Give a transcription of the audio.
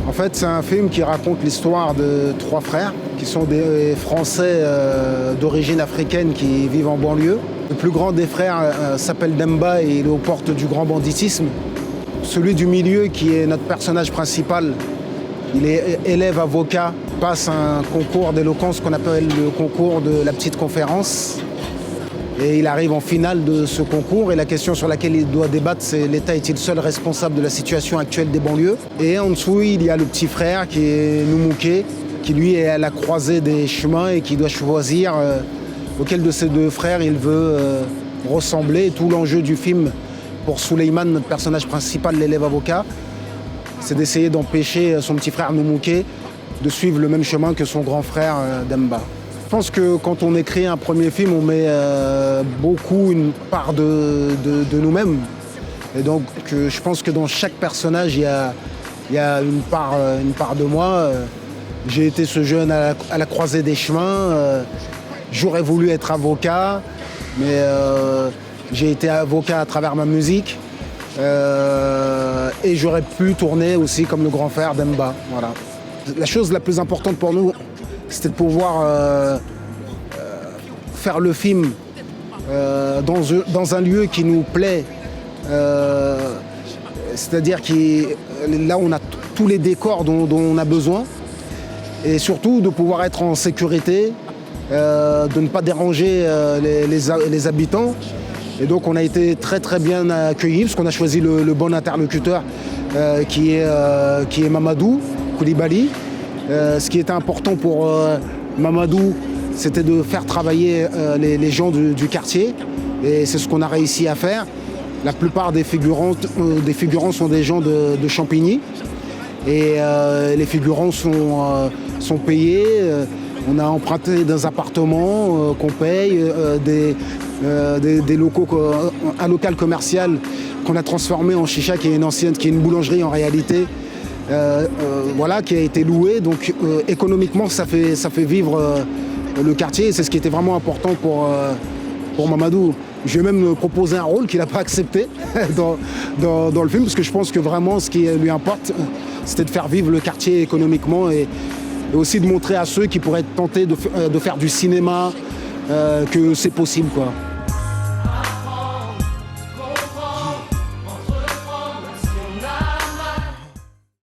En fait, c'est un film qui raconte l'histoire de trois frères qui sont des Français d'origine africaine qui vivent en banlieue. Le plus grand des frères s'appelle Demba et il est aux portes du grand banditisme. Celui du milieu, qui est notre personnage principal, il est élève avocat, passe un concours d'éloquence qu'on appelle le concours de la petite conférence. Et il arrive en finale de ce concours et la question sur laquelle il doit débattre, c'est l'État est-il seul responsable de la situation actuelle des banlieues? Et en dessous, il y a le petit frère qui est Noumouké, qui lui est à la croisée des chemins et qui doit choisir auquel de ses deux frères il veut ressembler. Et tout l'enjeu du film pour Souleymane, notre personnage principal, l'élève avocat, c'est d'essayer d'empêcher son petit frère Noumouké de suivre le même chemin que son grand frère Demba. Je pense que quand on écrit un premier film, on met beaucoup une part de nous-mêmes. Et donc je pense que dans chaque personnage, il y a une part de moi. J'ai été ce jeune à la croisée des chemins. J'aurais voulu être avocat, mais j'ai été avocat à travers ma musique. Et j'aurais pu tourner aussi comme le grand frère Demba. Voilà. La chose la plus importante pour nous, c'était de pouvoir faire le film dans un lieu qui nous plaît. C'est-à-dire là, on a tous les décors dont on a besoin. Et surtout, de pouvoir être en sécurité, de ne pas déranger les habitants. Et donc, on a été très, très bien accueillis, parce qu'on a choisi le bon interlocuteur qui est Mamadou Koulibaly. Ce qui était important pour Mamadou, c'était de faire travailler les gens du quartier. Et c'est ce qu'on a réussi à faire. La plupart des figurants sont des gens de Champigny. Et les figurants sont payés. On a emprunté des appartements qu'on paye, des locaux, un local commercial qu'on a transformé en chicha, qui est une boulangerie en réalité. Voilà, qui a été loué. Donc économiquement, ça fait vivre le quartier. Et c'est ce qui était vraiment important pour Mamadou. Je vais même proposer un rôle qu'il n'a pas accepté dans le film, parce que je pense que vraiment ce qui lui importe, c'était de faire vivre le quartier économiquement et aussi de montrer à ceux qui pourraient être tentés de faire du cinéma que c'est possible, quoi.